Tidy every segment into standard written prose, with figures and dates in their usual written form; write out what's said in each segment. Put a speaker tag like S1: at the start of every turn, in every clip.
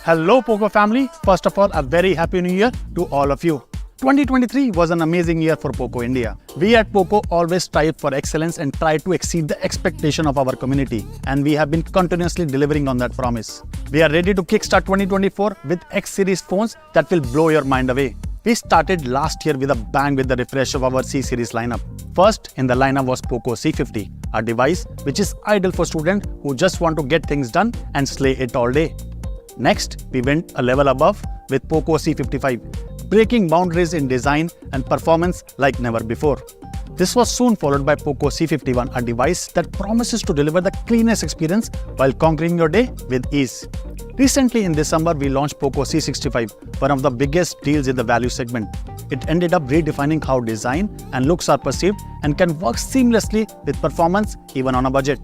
S1: Hello POCO family, first of all a very happy new year to all of you. 2023 was an amazing year for POCO India. We at POCO always strive for excellence and try to exceed the expectation of our community, and we have been continuously delivering on that promise. We are ready to kickstart 2024 with X Series phones that will blow your mind away. We started last year with a bang with the refresh of our C Series lineup. First in the lineup was POCO C50, a device which is ideal for students who just want to get things done and slay it all day. Next, we went a level above with POCO C55, breaking boundaries in design and performance like never before. This was soon followed by POCO C51, a device that promises to deliver the cleanest experience while conquering your day with ease. Recently in December, we launched POCO C65, one of the biggest deals in the value segment. It ended up redefining how design and looks are perceived and can work seamlessly with performance even on a budget.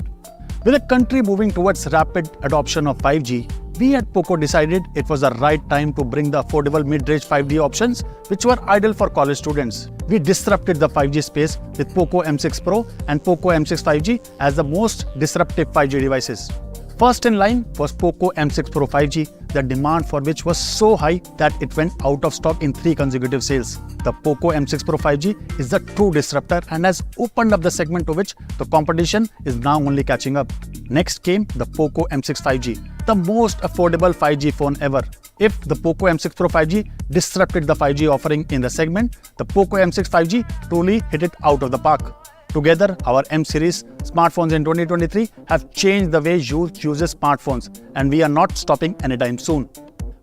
S1: With the country moving towards rapid adoption of 5G, we at POCO decided it was the right time to bring the affordable mid-range 5G options which were ideal for college students. We disrupted the 5G space with POCO M6 Pro and POCO M6 5G as the most disruptive 5G devices. First in line was POCO M6 Pro 5G, the demand for which was so high that it went out of stock in 3 consecutive sales. The POCO M6 Pro 5G is the true disruptor and has opened up the segment to which the competition is now only catching up. Next came the POCO M6 5G, the most affordable 5G phone ever. If the POCO M6 Pro 5G disrupted the 5G offering in the segment, the POCO M6 5G truly hit it out of the park. Together, our M series smartphones in 2023 have changed the way youth uses smartphones, and we are not stopping anytime soon.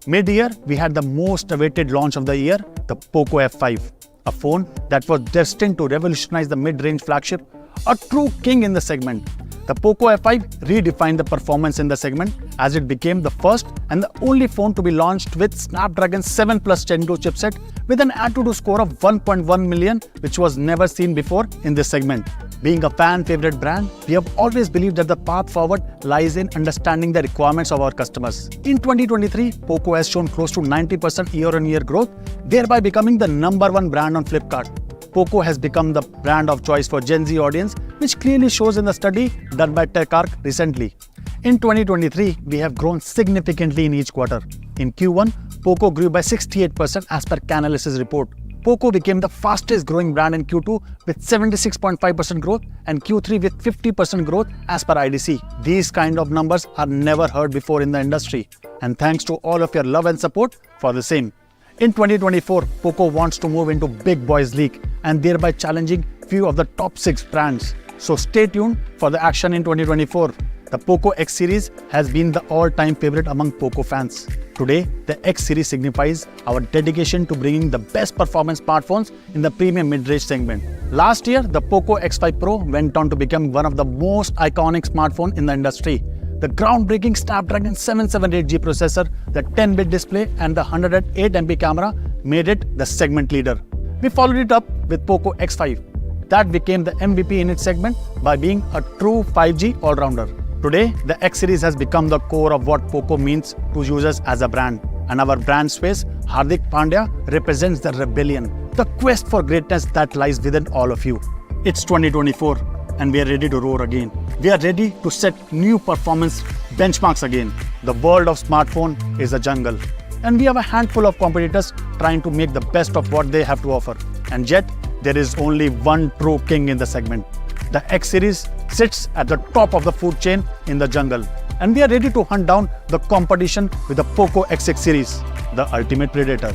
S1: Mid-year, we had the most awaited launch of the year, the POCO F5, a phone that was destined to revolutionize the mid-range flagship, a true king in the segment. The POCO F5 redefined the performance in the segment as it became the first and the only phone to be launched with Snapdragon 7 Plus Gen 2 chipset with an AnTuTu score of 1.1 million, which was never seen before in this segment. Being a fan-favorite brand, we have always believed that the path forward lies in understanding the requirements of our customers. In 2023, POCO has shown close to 90% year-on-year growth, thereby becoming the #1 brand on Flipkart. POCO has become the brand of choice for Gen Z audience, which clearly shows in the study done by TechArc recently. In 2023, we have grown significantly in each quarter. In Q1, POCO grew by 68% as per Canalys's report. POCO became the fastest growing brand in Q2 with 76.5% growth and Q3 with 50% growth as per IDC. These kind of numbers are never heard before in the industry, and thanks to all of your love and support for the same. In 2024, POCO wants to move into Big Boys League and thereby challenging few of the top 6 brands. So stay tuned for the action in 2024. The POCO X Series has been the all-time favorite among POCO fans. Today, the X Series signifies our dedication to bringing the best performance smartphones in the premium mid-range segment. Last year, the POCO X5 Pro went on to become one of the most iconic smartphones in the industry. The groundbreaking Snapdragon 778G processor, the 10-bit display and the 108MP camera made it the segment leader. We followed it up with POCO X5. That became the MVP in its segment by being a true 5G all-rounder. Today, the X series has become the core of what POCO means to users as a brand. And our brand space, Hardik Pandya, represents the rebellion, the quest for greatness that lies within all of you. It's 2024 and we are ready to roar again. We are ready to set new performance benchmarks again. The world of smartphone is a jungle, and we have a handful of competitors trying to make the best of what they have to offer. And yet, there is only one true king in the segment. The X series sits at the top of the food chain in the jungle, and we are ready to hunt down the competition with the POCO X6 series, the ultimate predator.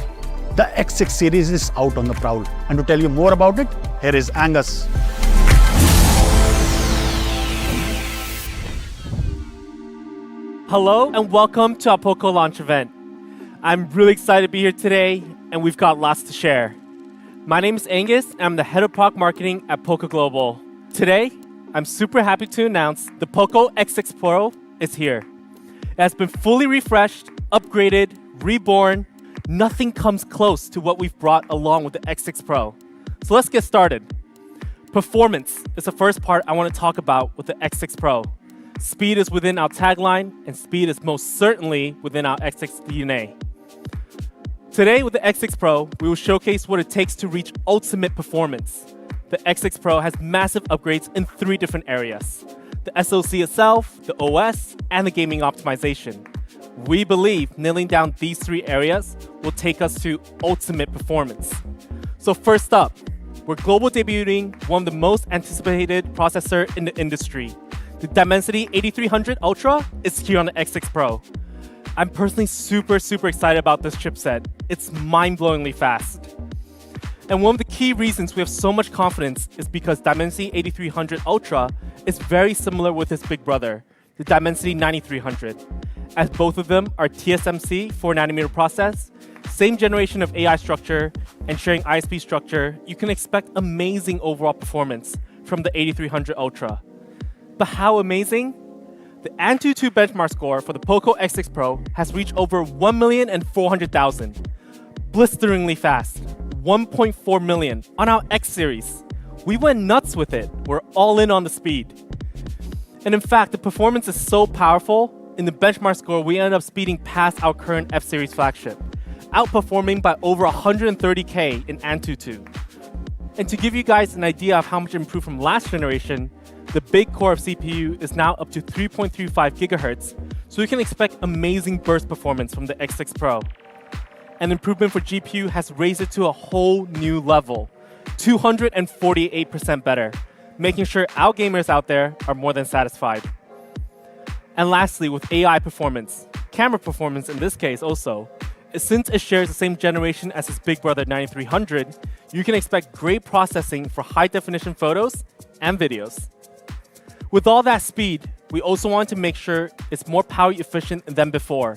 S1: The X6 series is out on the prowl, and to tell you more about it, here is Angus.
S2: Hello and welcome to our POCO launch event. I'm really excited to be here today, and we've got lots to share. My name is Angus, and I'm the head of product marketing at POCO Global. Today, I'm super happy to announce the POCO X6 Pro is here. It has been fully refreshed, upgraded, reborn. Nothing comes close to what we've brought along with the X6 Pro. So let's get started. Performance is the first part I want to talk about with the X6 Pro. Speed is within our tagline, and speed is most certainly within our X6 DNA. Today with the X6 Pro, we will showcase what it takes to reach ultimate performance. The X6 Pro has massive upgrades in 3 different areas: the SoC itself, the OS, and the gaming optimization. We believe nailing down these 3 areas will take us to ultimate performance. So first up, we're global debuting one of the most anticipated processor in the industry. The Dimensity 8300 Ultra is here on the X6 Pro. I'm personally super excited about this chipset. It's mind-blowingly fast. And one of the key reasons we have so much confidence is because Dimensity 8300 Ultra is very similar with its big brother, the Dimensity 9300. As both of them are TSMC 4nm process, same generation of AI structure, and sharing ISP structure, you can expect amazing overall performance from the 8300 Ultra. But how amazing? The AnTuTu benchmark score for the POCO X6 Pro has reached over 1,400,000. Blisteringly fast, 1.4 million on our X series. We went nuts with it. We're all in on the speed. And in fact, the performance is so powerful, in the benchmark score, we ended up speeding past our current F series flagship, outperforming by over 130K in AnTuTu. And to give you guys an idea of how much improved from last generation, The big core of CPU is now up to 3.35 GHz, so you can expect amazing burst performance from the X6 Pro. An improvement for GPU has raised it to a whole new level, 248% better, making sure our gamers out there are more than satisfied. And lastly, with AI performance, camera performance in this case also, since it shares the same generation as its big brother 9300, you can expect great processing for high-definition photos and videos. With all that speed, we also want to make sure it's more power efficient than before.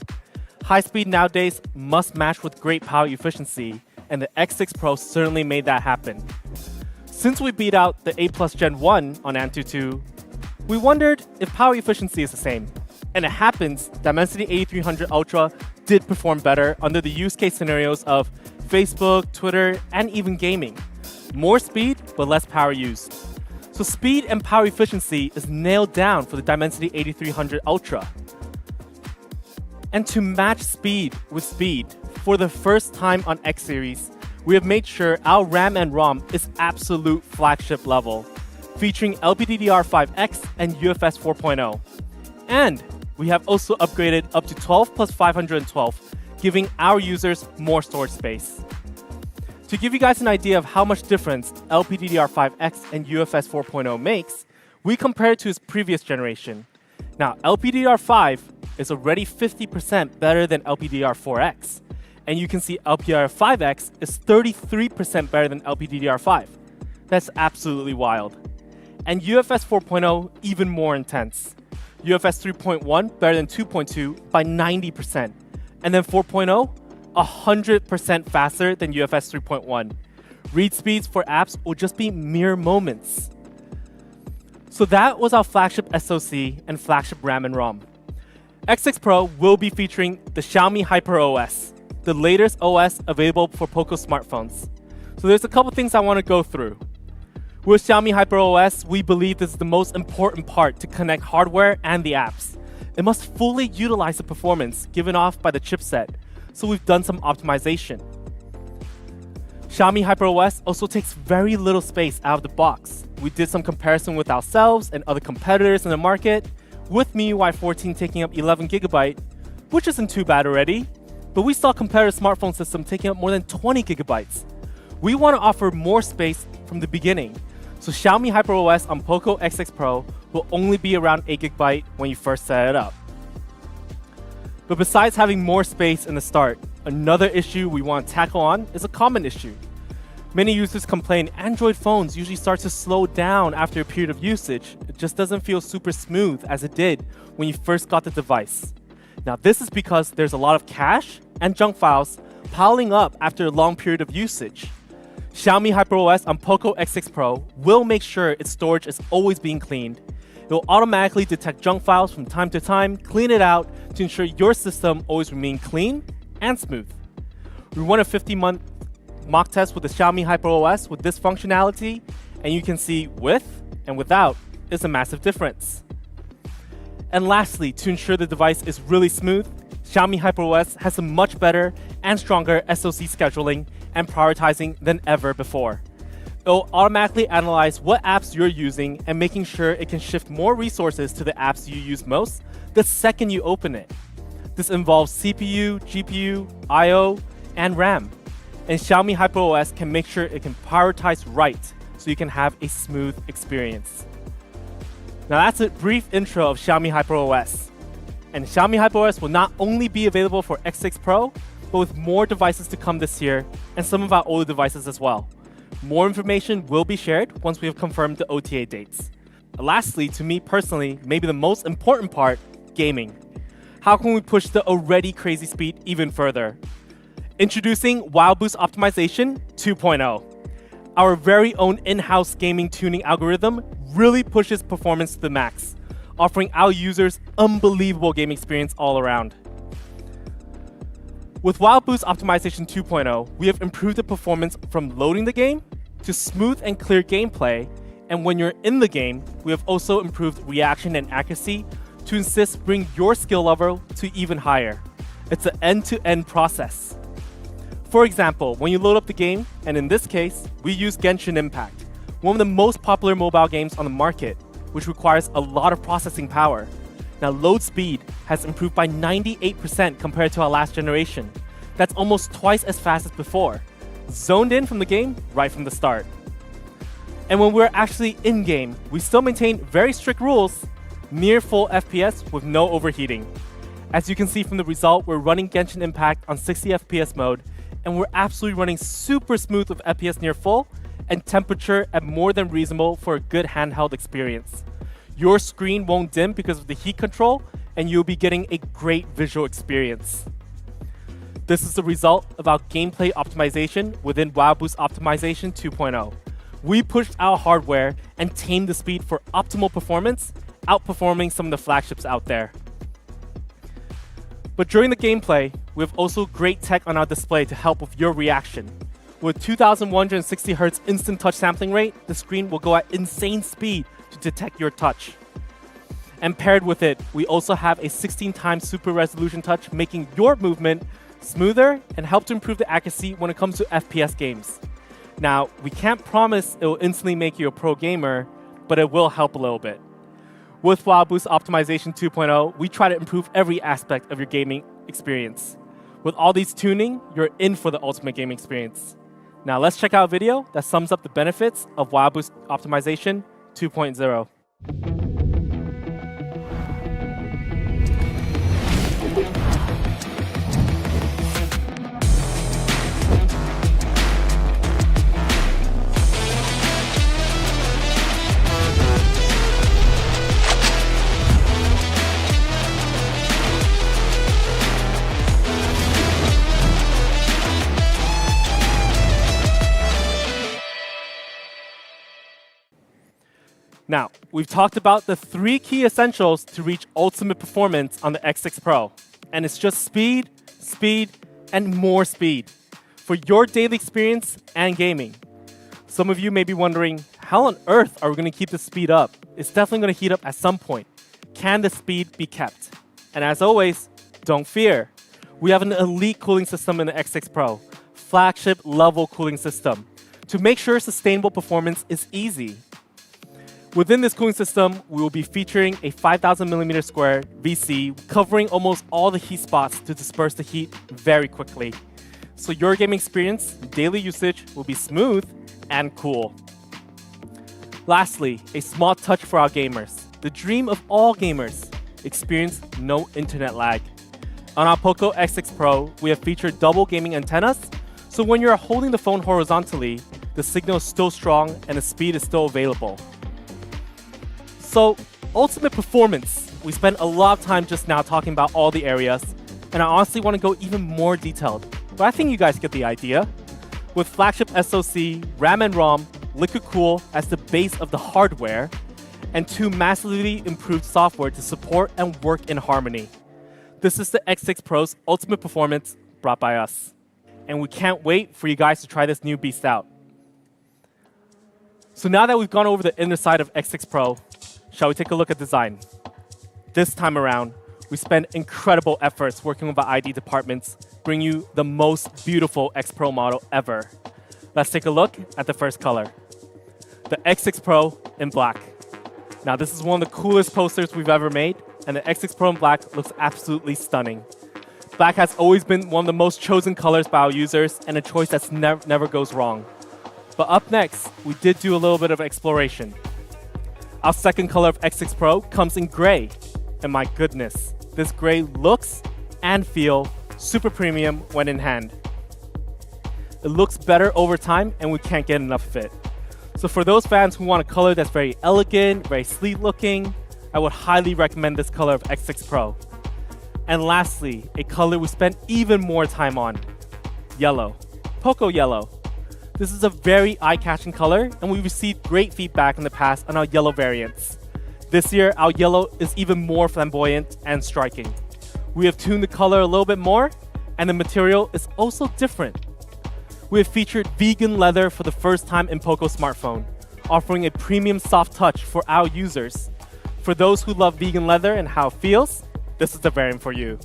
S2: High speed nowadays must match with great power efficiency, and the X6 Pro certainly made that happen. Since we beat out the A+ Gen 1 on Antutu, we wondered if power efficiency is the same. And it happens, Dimensity 8300 Ultra did perform better under the use case scenarios of Facebook, Twitter, and even gaming. More speed, but less power used. So speed and power efficiency is nailed down for the Dimensity 8300 Ultra. And to match speed with speed, for the first time on X Series, we have made sure our RAM and ROM is absolute flagship level, featuring LPDDR5X and UFS 4.0. And we have also upgraded up to 12 plus 512, giving our users more storage space. To give you guys an idea of how much difference LPDDR5X and UFS 4.0 makes, we compare it to its previous generation. Now, LPDDR5 is already 50% better than LPDDR4X, and you can see LPDDR5X is 33% better than LPDDR5. That's absolutely wild. And UFS 4.0 even more intense. UFS 3.1 better than 2.2 by 90%, and then 4.0 100% faster than UFS 3.1. Read speeds for apps will just be mere moments. So that was our flagship SoC and flagship RAM and ROM. X6 Pro will be featuring the Xiaomi HyperOS, the latest OS available for POCO smartphones. So there's a couple things I want to go through. With Xiaomi HyperOS, we believe this is the most important part to connect hardware and the apps. It must fully utilize the performance given off by the chipset, so we've done some optimization. Xiaomi HyperOS also takes very little space out of the box. We did some comparison with ourselves and other competitors in the market, with MIUI 14 taking up 11GB, which isn't too bad already, but we saw competitor smartphone system taking up more than 20GB. We want to offer more space from the beginning, so Xiaomi HyperOS on POCO X6 Pro will only be around 8GB when you first set it up. But besides having more space in the start, another issue we want to tackle on is a common issue. Many users complain Android phones usually start to slow down after a period of usage. It just doesn't feel super smooth as it did when you first got the device. Now this is because there's a lot of cache and junk files piling up after a long period of usage. Xiaomi HyperOS on POCO X6 Pro will make sure its storage is always being cleaned. It will automatically detect junk files from time to time, clean it out to ensure your system always remains clean and smooth. We run a 50-month mock test with the Xiaomi HyperOS with this functionality, and you can see with and without is a massive difference. And lastly, to ensure the device is really smooth, Xiaomi HyperOS has a much better and stronger SoC scheduling and prioritizing than ever before. It will automatically analyze what apps you're using and making sure it can shift more resources to the apps you use most the second you open it. This involves CPU, GPU, I/O, and RAM. And Xiaomi HyperOS can make sure it can prioritize right so you can have a smooth experience. Now that's a brief intro of Xiaomi HyperOS. And Xiaomi HyperOS will not only be available for X6 Pro, but with more devices to come this year and some of our older devices as well. More information will be shared once we have confirmed the OTA dates. Lastly, to me personally, maybe the most important part, gaming. How can we push the already crazy speed even further? Introducing Wild Boost Optimization 2.0. Our very own in-house gaming tuning algorithm really pushes performance to the max, offering our users unbelievable game experience all around. With Wild Boost Optimization 2.0, we have improved the performance from loading the game to smooth and clear gameplay, and when you're in the game, we have also improved reaction and accuracy to insist bring your skill level to even higher. It's an end-to-end process. For example, when you load up the game, and in this case, we use Genshin Impact, one of the most popular mobile games on the market, which requires a lot of processing power. Now, load speed has improved by 98% compared to our last generation. That's almost twice as fast as before. Zoned in from the game right from the start. And when we're actually in-game, we still maintain very strict rules, near full FPS with no overheating. As you can see from the result, we're running Genshin Impact on 60 FPS mode, and we're absolutely running super smooth with FPS near full, and temperature at more than reasonable for a good handheld experience. Your screen won't dim because of the heat control, and you'll be getting a great visual experience. This is the result of our gameplay optimization within WoW Boost Optimization 2.0. We pushed our hardware and tamed the speed for optimal performance, outperforming some of the flagships out there. But during the gameplay, we have also great tech on our display to help with your reaction. With 2160 Hz instant touch sampling rate, the screen will go at insane speed to detect your touch. And paired with it, we also have a 16 times super resolution touch, making your movement smoother and help to improve the accuracy when it comes to FPS games. Now, we can't promise it will instantly make you a pro gamer, but it will help a little bit. With WoW Boost Optimization 2.0, we try to improve every aspect of your gaming experience. With all these tuning, you're in for the ultimate gaming experience. Now let's check out a video that sums up the benefits of WoW Boost Optimization 2.0. Now, we've talked about the 3 key essentials to reach ultimate performance on the X6 Pro. And it's just speed, speed, and more speed for your daily experience and gaming. Some of you may be wondering, how on earth are we going to keep the speed up? It's definitely going to heat up at some point. Can the speed be kept? And as always, don't fear. We have an elite cooling system in the X6 Pro, flagship level cooling system, to make sure sustainable performance is easy. Within this cooling system, we will be featuring a 5,000mm square VC covering almost all the heat spots to disperse the heat very quickly. So your gaming experience, daily usage will be smooth and cool. Lastly, a small touch for our gamers. The dream of all gamers, experience no internet lag. On our POCO X6 Pro, we have featured double gaming antennas, so when you're holding the phone horizontally, the signal is still strong and the speed is still available. So, ultimate performance. We spent a lot of time just now talking about all the areas, and I honestly want to go even more detailed, but I think you guys get the idea. With flagship SoC, RAM and ROM, liquid cool as the base of the hardware, and 2 massively improved software to support and work in harmony. This is the X6 Pro's ultimate performance brought by us. And we can't wait for you guys to try this new beast out. So now that we've gone over the inner side of X6 Pro, shall we take a look at design? This time around, we spent incredible efforts working with our ID departments, bring you the most beautiful X Pro model ever. Let's take a look at the first color. The X6 Pro in black. Now this is one of the coolest posters we've ever made, and the X6 Pro in black looks absolutely stunning. Black has always been one of the most chosen colors by our users, and a choice that's never goes wrong. But up next, we did do a little bit of exploration. Our second color of X6 Pro comes in gray. And my goodness, this gray looks and feels super premium when in hand. It looks better over time and we can't get enough of it. So for those fans who want a color that's very elegant, very sleek looking, I would highly recommend this color of X6 Pro. And lastly, a color we spent even more time on, yellow, POCO yellow. This is a very eye-catching color, and we've received great feedback in the past on our yellow variants. This year, our yellow is even more flamboyant and striking. We have tuned the color a little bit more, and the material is also different. We have featured vegan leather for the first time in POCO smartphone, offering a premium soft touch for our users. For those who love vegan leather and how it feels, this is the variant for you.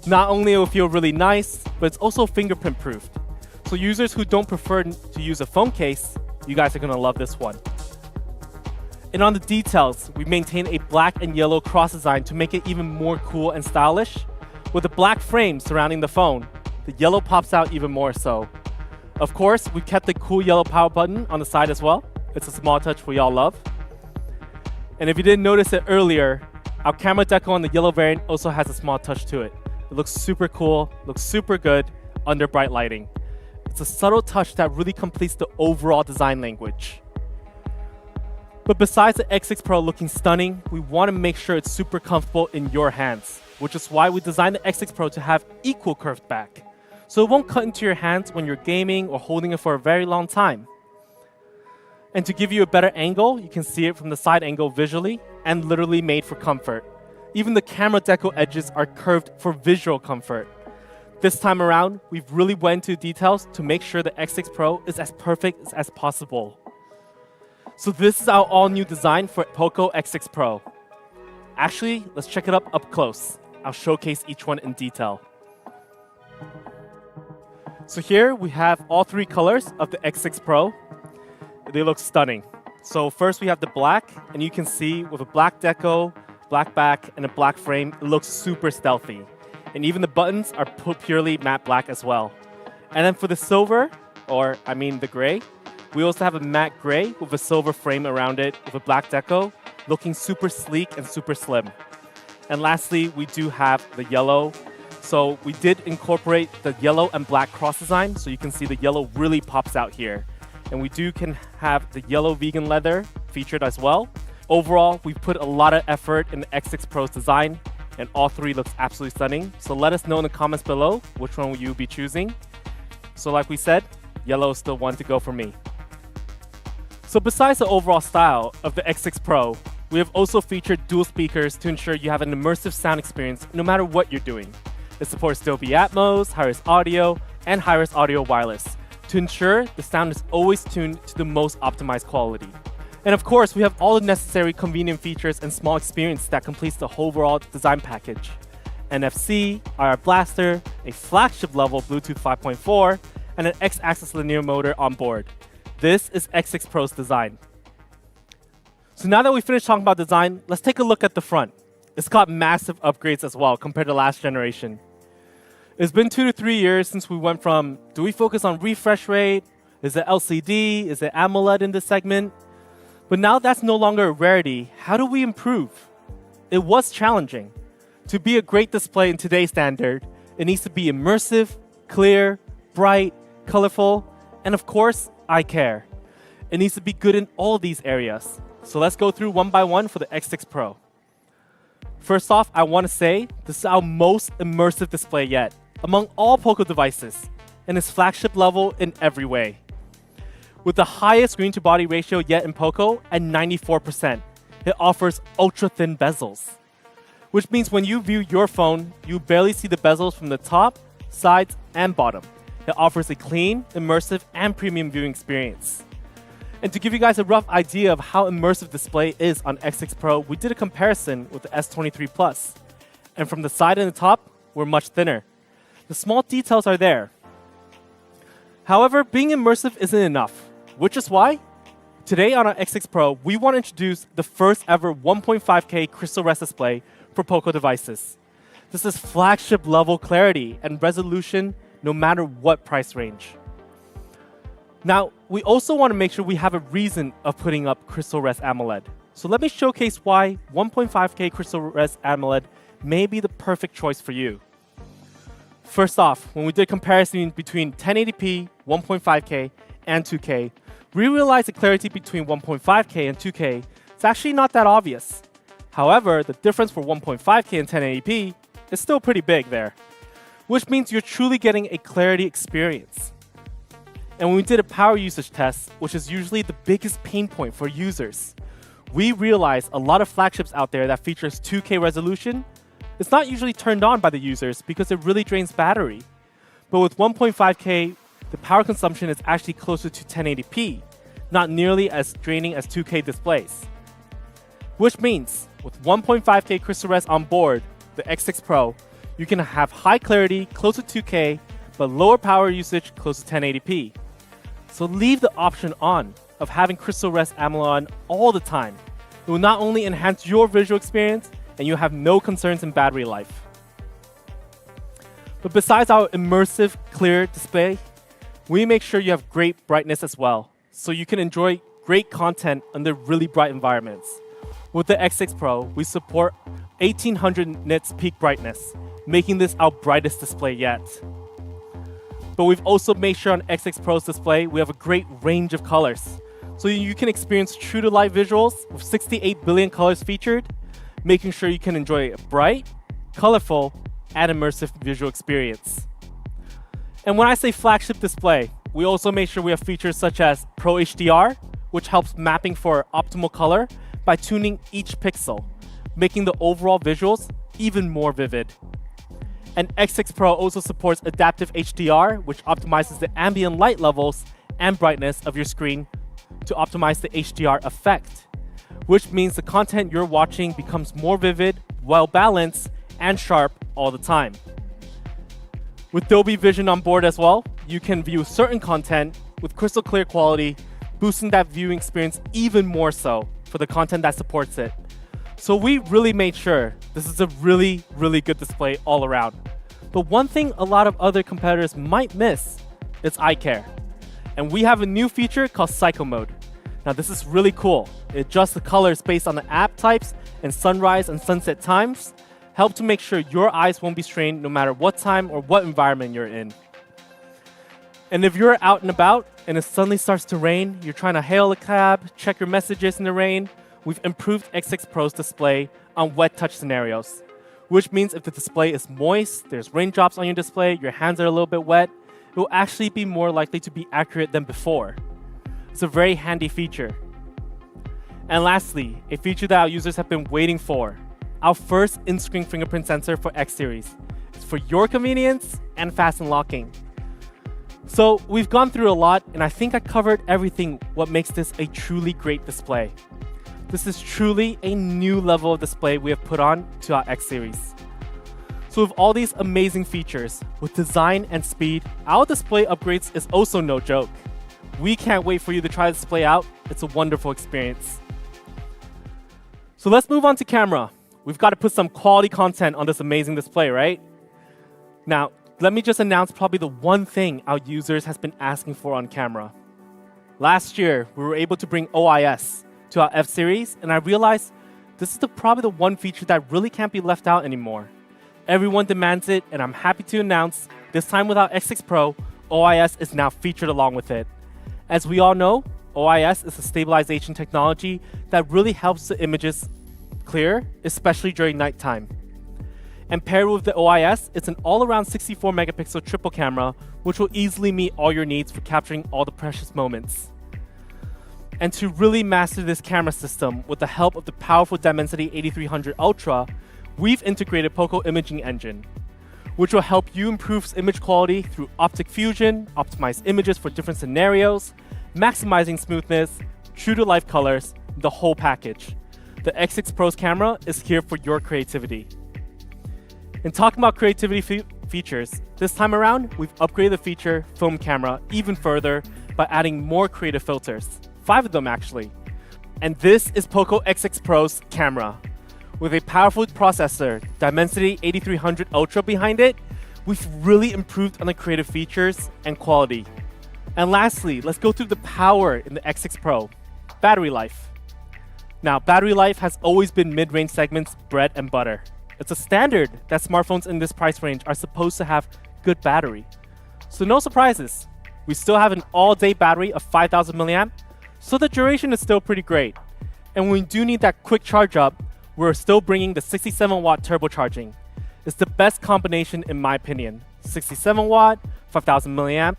S2: Not only will it feel really nice, but it's also fingerprint-proofed. So users who don't prefer to use a phone case, you guys are going to love this one. And on the details, we maintain a black and yellow cross design to make it even more cool and stylish. With the black frame surrounding the phone, the yellow pops out even more so. Of course, we kept the cool yellow power button on the side as well. It's a small touch we all love. And if you didn't notice it earlier, our camera decal on the yellow variant also has a small touch to it. It looks super cool, looks super good under bright lighting. It's a subtle touch that really completes the overall design language. But besides the X6 Pro looking stunning, we want to make sure it's super comfortable in your hands, which is why we designed the X6 Pro to have equal curved back, so it won't cut into your hands when you're gaming or holding it for a very long time. And to give you a better angle, you can see it from the side angle visually and literally made for comfort. Even the camera decal edges are curved for visual comfort. This time around, we've really went into details to make sure the X6 Pro is as perfect as possible. So this is our all-new design for POCO X6 Pro. Actually, let's check it up close. I'll showcase each one in detail. So here we have all three colors of the X6 Pro. They look stunning. So first we have the black, and you can see with a black deco, black back, and a black frame, it looks super stealthy. And even the buttons are purely matte black as well. And then for the silver, the gray, we also have a matte gray with a silver frame around it with a black deco, looking super sleek and super slim. And lastly, we do have the yellow. So we did incorporate the yellow and black cross design, so you can see the yellow really pops out here. And we can have the yellow vegan leather featured as well. Overall, we've put a lot of effort in the X6 Pro's design, and all three looks absolutely stunning. So let us know in the comments below which one will you be choosing. So like we said, yellow is still one to go for me. So besides the overall style of the X6 Pro, we have also featured dual speakers to ensure you have an immersive sound experience no matter what you're doing. It supports Dolby Atmos, high-res audio, and high-res audio wireless to ensure the sound is always tuned to the most optimized quality. And of course, we have all the necessary convenient features and small experience that completes the overall design package. NFC, IR blaster, a flagship level Bluetooth 5.4, and an X-axis linear motor on board. This is X6 Pro's design. So now that we finished talking about design, let's take a look at the front. It's got massive upgrades as well compared to last generation. It's been 2 to 3 years since we went from, do we focus on refresh rate? Is it LCD? Is it AMOLED in this segment? But now that's no longer a rarity. How do we improve? It was challenging. To be a great display in today's standard, it needs to be immersive, clear, bright, colorful, and of course, eye care. It needs to be good in all of these areas. So let's go through one by one for the X6 Pro. First off, I want to say this is our most immersive display yet among all POCO devices, and it's flagship level in every way. With the highest screen-to-body ratio yet in POCO at 94%, it offers ultra-thin bezels, which means when you view your phone, you barely see the bezels from the top, sides, and bottom. It offers a clean, immersive, and premium viewing experience. And to give you guys a rough idea of how immersive display is on X6 Pro, we did a comparison with the S23 Plus. And from the side and the top, we're much thinner. The small details are there. However, being immersive isn't enough, which is why today on our X6 Pro, we want to introduce the first ever 1.5K Crystal Rest display for POCO devices. This is flagship level clarity and resolution no matter what price range. Now, we also want to make sure we have a reason of putting up Crystal Rest AMOLED. So let me showcase why 1.5K Crystal Rest AMOLED may be the perfect choice for you. First off, when we did comparison between 1080p, 1.5K, and 2K, we realized the clarity between 1.5K and 2K is actually not that obvious. However, the difference for 1.5K and 1080p is still pretty big there, which means you're truly getting a clarity experience. And when we did a power usage test, which is usually the biggest pain point for users, we realized a lot of flagships out there that features 2K resolution is not usually turned on by the users because it really drains battery. But with 1.5K, the power consumption is actually closer to 1080p, not nearly as draining as 2K displays. Which means, with 1.5K Crystal Rest on board, the X6 Pro, you can have high clarity close to 2K, but lower power usage close to 1080p. So leave the option on of having Crystal Rest AMOLED on all the time, It will not only enhance your visual experience, and you'll have no concerns in battery life. But besides our immersive, clear display, we make sure you have great brightness as well, so you can enjoy great content under really bright environments. With the X6 Pro, we support 1800 nits peak brightness, making this our brightest display yet. But we've also made sure on X6 Pro's display, we have a great range of colors. So you can experience true-to-life visuals with 68 billion colors featured, making sure you can enjoy a bright, colorful, and immersive visual experience. And when I say flagship display, we also make sure we have features such as Pro HDR, which helps mapping for optimal color by tuning each pixel, making the overall visuals even more vivid. And X6 Pro also supports adaptive HDR, which optimizes the ambient light levels and brightness of your screen to optimize the HDR effect, which means the content you're watching becomes more vivid, well-balanced, and sharp all the time. With Dolby Vision on board as well, you can view certain content with crystal clear quality, boosting that viewing experience even more so for the content that supports it. So we really made sure this is a really, really good display all around. But one thing a lot of other competitors might miss is eye care. And we have a new feature called Psycho Mode. Now this is really cool. It adjusts the colors based on the app types and sunrise and sunset times, help to make sure your eyes won't be strained no matter what time or what environment you're in. And if you're out and about and it suddenly starts to rain, you're trying to hail a cab, check your messages in the rain, we've improved X6 Pro's display on wet touch scenarios, which means if the display is moist, there's raindrops on your display, your hands are a little bit wet, it will actually be more likely to be accurate than before. It's a very handy feature. And lastly, a feature that our users have been waiting for, our first in-screen fingerprint sensor for X Series. It's for your convenience and fast unlocking. So we've gone through a lot, and I think I covered everything what makes this a truly great display. This is truly a new level of display we have put on to our X Series. So with all these amazing features, with design and speed, our display upgrades is also no joke. We can't wait for you to try the display out. It's a wonderful experience. So let's move on to camera. We've got to put some quality content on this amazing display, right? Now, let me just announce probably the one thing our users has been asking for on camera. Last year, we were able to bring OIS to our F Series, and I realized this is probably the one feature that really can't be left out anymore. Everyone demands it, and I'm happy to announce, this time with our X6 Pro, OIS is now featured along with it. As we all know, OIS is a stabilization technology that really helps the images clear, especially during nighttime. And paired with the OIS, it's an all-around 64 megapixel triple camera, which will easily meet all your needs for capturing all the precious moments. And to really master this camera system with the help of the powerful Dimensity 8300 Ultra, we've integrated POCO Imaging Engine, which will help you improve image quality through optic fusion, optimize images for different scenarios, maximizing smoothness, true-to-life colors, the whole package. The X6 Pro's camera is here for your creativity. And talking about creativity features, this time around, we've upgraded the feature Film Camera even further by adding more creative filters. 5 of them actually. And this is POCO X6 Pro's camera. With a powerful processor, Dimensity 8300 Ultra behind it, we've really improved on the creative features and quality. And lastly, let's go through the power in the X6 Pro. Battery life. Now, battery life has always been mid-range segment's bread and butter. It's a standard that smartphones in this price range are supposed to have good battery. So no surprises. We still have an all-day battery of 5000 mAh, so the duration is still pretty great. And when we do need that quick charge up, we're still bringing the 67-watt turbocharging. It's the best combination in my opinion. 67 watt, 5000 mAh.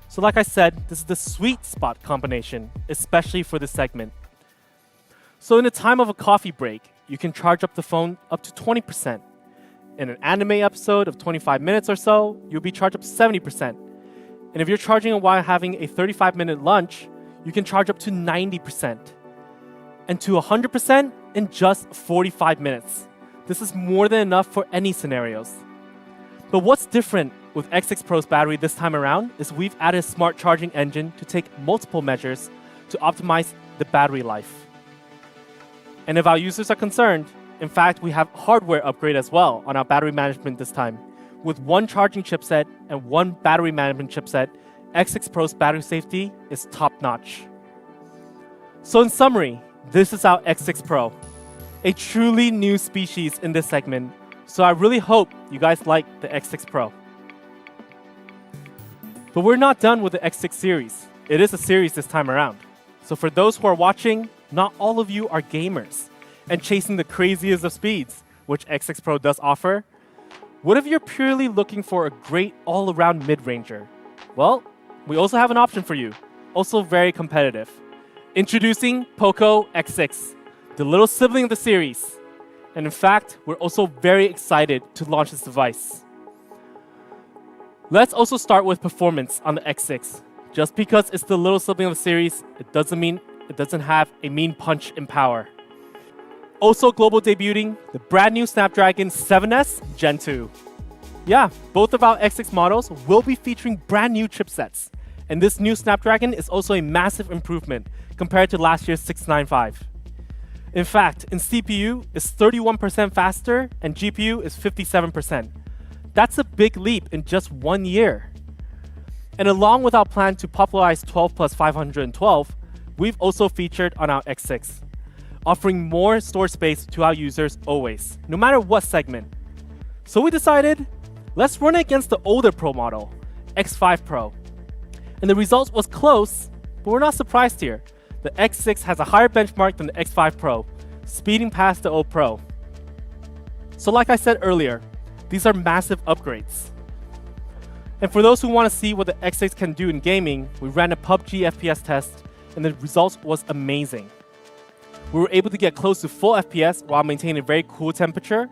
S2: So like I said, this is the sweet spot combination, especially for this segment. So in the time of a coffee break, you can charge up the phone up to 20%. In an anime episode of 25 minutes or so, you'll be charged up to 70%. And if you're charging it while having a 35-minute lunch, you can charge up to 90%. And to 100% in just 45 minutes. This is more than enough for any scenarios. But what's different with X6 Pro's battery this time around is we've added a smart charging engine to take multiple measures to optimize the battery life. And if our users are concerned, in fact, we have hardware upgrade as well on our battery management this time. With one charging chipset and one battery management chipset, X6 Pro's battery safety is top-notch. So in summary, this is our X6 Pro, a truly new species in this segment. So I really hope you guys like the X6 Pro. But we're not done with the X6 series. It is a series this time around. So for those who are watching, not all of you are gamers and chasing the craziest of speeds, which X6 Pro does offer. What if you're purely looking for a great all-around mid-ranger? Well, we also have an option for you, also very competitive. Introducing POCO X6, the little sibling of the series. And in fact, we're also very excited to launch this device. Let's also start with performance on the X6. Just because it's the little sibling of the series, it doesn't mean it doesn't have a mean punch in power. Also global debuting, the brand new Snapdragon 7S Gen 2. Yeah, both of our X6 models will be featuring brand new chipsets. And this new Snapdragon is also a massive improvement compared to last year's 695. In fact, in CPU, it's 31% faster and GPU is 57%. That's a big leap in just 1 year. And along with our plan to popularize 12 plus 512, we've also featured on our X6, offering more storage space to our users always, no matter what segment. So we decided, let's run it against the older Pro model, X5 Pro. And the result was close, but we're not surprised here. The X6 has a higher benchmark than the X5 Pro, speeding past the old Pro. So like I said earlier, these are massive upgrades. And for those who want to see what the X6 can do in gaming, we ran a PUBG FPS test, and the result was amazing. We were able to get close to full FPS while maintaining a very cool temperature,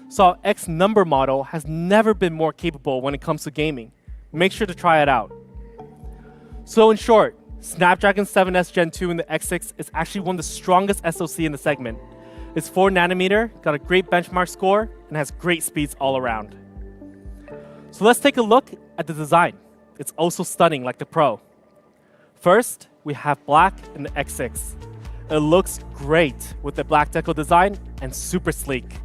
S2: so our X number model has never been more capable when it comes to gaming. Make sure to try it out. So in short, Snapdragon 7S Gen 2 in the X6 is actually one of the strongest SoC in the segment. It's 4nm, got a great benchmark score, and has great speeds all around. So let's take a look at the design. It's also stunning like the Pro. First, we have black in the X6. It looks great with the black decal design and super sleek.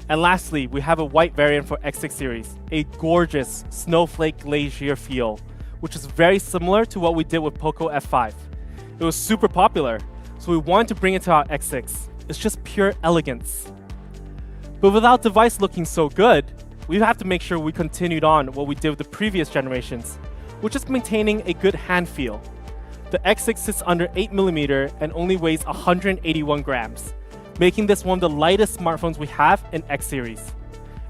S2: And lastly, we have a white variant for X6 series, a gorgeous snowflake glacier feel, which is very similar to what we did with POCO F5. It was super popular, so we wanted to bring it to our X6. It's just pure elegance. But without the device looking so good, we have to make sure we continued on what we did with the previous generations, which is maintaining a good hand feel. The X6 sits under 8mm and only weighs 181 grams, making this one of the lightest smartphones we have in X series.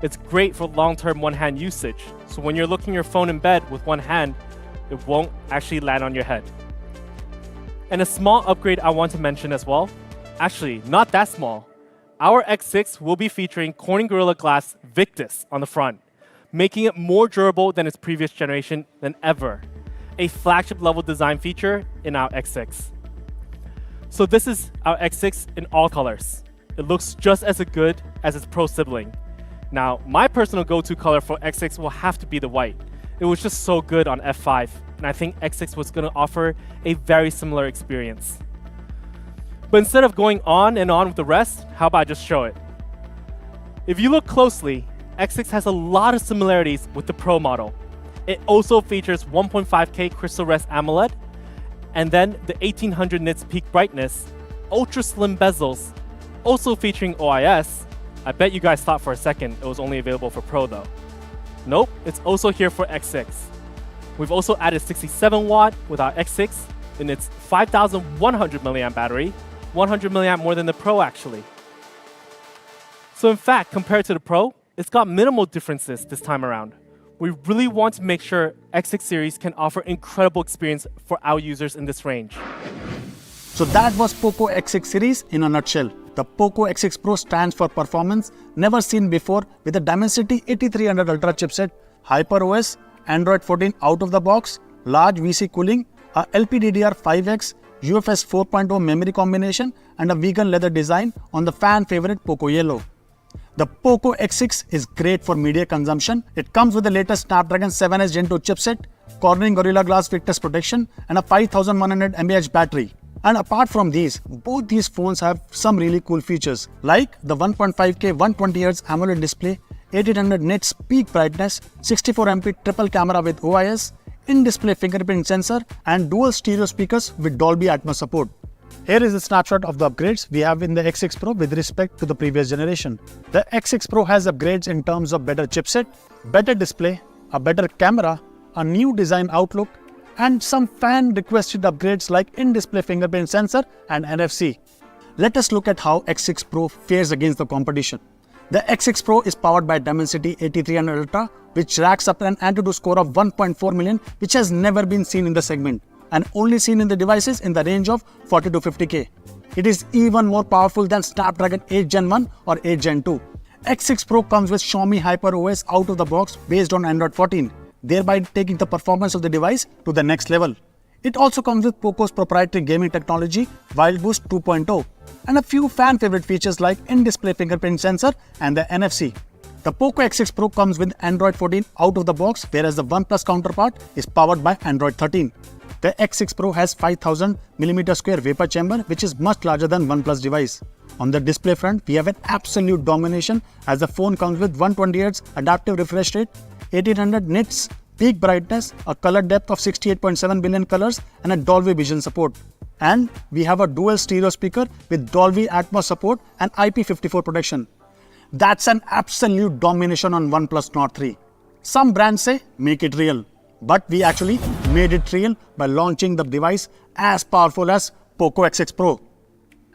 S2: It's great for long-term one-hand usage, so when you're looking at your phone in bed with one hand, it won't actually land on your head. And a small upgrade I want to mention as well, actually not that small, our X6 will be featuring Corning Gorilla Glass Victus on the front, making it more durable than its previous generation than ever, a flagship level design feature in our X6. So this is our X6 in all colors. It looks just as good as its Pro sibling. Now, my personal go-to color for X6 will have to be the white. It was just so good on F5, and I think X6 was going to offer a very similar experience. But instead of going on and on with the rest, how about I just show it? If you look closely, X6 has a lot of similarities with the Pro model. It also features 1.5K Crystal Rest AMOLED, and then the 1800 nits peak brightness, ultra slim bezels, also featuring OIS. I bet you guys thought for a second it was only available for Pro though. Nope, it's also here for X6. We've also added 67 watt with our X6 in its 5100 mAh battery, 100 mAh more than the Pro actually. So in fact, compared to the Pro, it's got minimal differences this time around. We really want to make sure X6 series can offer incredible experience for our users in this range.
S1: So that was POCO X6 series in a nutshell. The POCO X6 Pro stands for performance never seen before with a Dimensity 8300 Ultra chipset, HyperOS, Android 14 out of the box, large VC cooling, a LPDDR5X, UFS 4.0 memory combination, and a vegan leather design on the fan favorite POCO Yellow. The POCO X6 is great for media consumption. It comes with the latest Snapdragon 7S Gen 2 chipset, Corning Gorilla Glass Victus protection, and a 5100 mAh battery. And apart from these, both these phones have some really cool features like the 1.5K 120Hz AMOLED display, 1800 nits peak brightness, 64MP triple camera with OIS, in-display fingerprint sensor and dual stereo speakers with Dolby Atmos support. Here is a snapshot of the upgrades we have in the X6 Pro with respect to the previous generation. The X6 Pro has upgrades in terms of better chipset, better display, a better camera, a new design outlook, and some fan-requested upgrades like in-display fingerprint sensor and NFC. Let us look at how X6 Pro fares against the competition. The X6 Pro is powered by Dimensity 8300 Ultra, which racks up an Antutu score of 1.4 million, which has never been seen in the segment, and only seen in the devices in the range of 40 to 50K. It is even more powerful than Snapdragon 8 Gen 1 or 8 Gen 2. X6 Pro comes with Xiaomi HyperOS out of the box based on Android 14. Thereby taking the performance of the device to the next level. It also comes with POCO's proprietary gaming technology, Wild Boost 2.0, and a few fan favorite features like in-display fingerprint sensor and the NFC. The POCO X6 Pro comes with Android 14 out of the box, whereas the OnePlus counterpart is powered by Android 13. The X6 Pro has 5000mm square vapor chamber, which is much larger than OnePlus device. On the display front, we have an absolute domination as the phone comes with 120Hz adaptive refresh rate, 1800 nits, peak brightness, a color depth of 68.7 billion colors and a Dolby Vision support. And we have a dual stereo speaker with Dolby Atmos support and IP54 protection. That's an absolute domination on OnePlus Nord 3. Some brands say make it real, but we actually made it real by launching the device as powerful as POCO X6 Pro.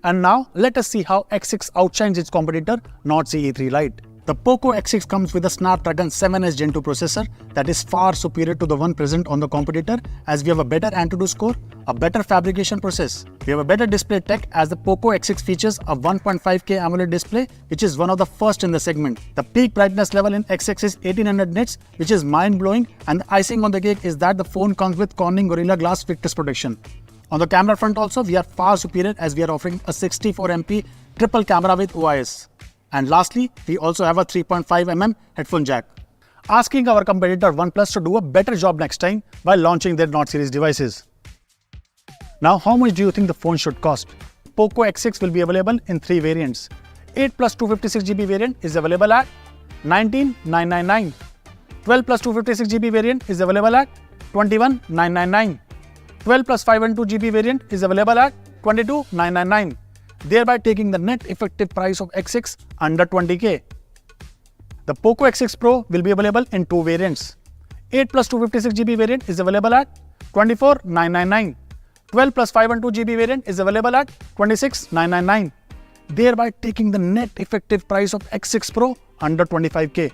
S1: And now let us see how X6 outshines its competitor Nord CE3 Lite. The POCO X6 comes with a Snapdragon 7S Gen 2 processor that is far superior to the one present on the competitor, as we have a better Antutu score, a better fabrication process. We have a better display tech as the POCO X6 features a 1.5K AMOLED display, which is one of the first in the segment. The peak brightness level in X6 is 1800 nits, which is mind-blowing, and the icing on the cake is that the phone comes with Corning Gorilla Glass Victus protection. On the camera front also, we are far superior as we are offering a 64MP triple camera with OIS. And lastly, we also have a 3.5mm headphone jack. Asking our competitor OnePlus to do a better job next time while launching their Nord series devices. Now, how much do you think the phone should cost? POCO X6 will be available in 3 variants. 8 plus 256GB variant is available at 19,999. 12 plus 256GB variant is available at 21,999. 12 plus 512GB variant is available at 22,999. Thereby taking the net effective price of X6 under 20K. The POCO X6 Pro will be available in 2 variants. 8 plus 256GB variant is available at 24,999. 12 plus 512GB variant is available at 26,999. Thereby taking the net effective price of X6 Pro under 25K.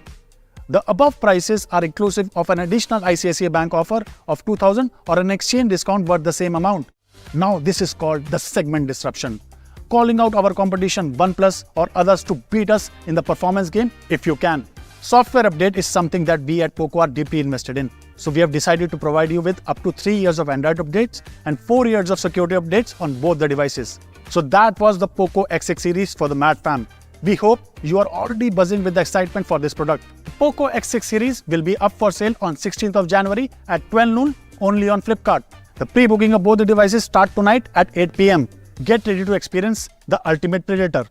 S1: The above prices are inclusive of an additional ICICI Bank offer of 2,000 or an exchange discount worth the same amount. Now this is called the segment disruption. Calling out our competition OnePlus or others to beat us in the performance game if you can. Software update is something that we at POCO are deeply invested in. So we have decided to provide you with up to 3 years of Android updates and 4 years of security updates on both the devices. So that was the POCO X6 series for the Mad Fam. We hope you are already buzzing with the excitement for this product. The POCO X6 series will be up for sale on 16th of January at 12 noon only on Flipkart. The pre-booking of both the devices start tonight at 8 PM. Get ready to experience the ultimate predator.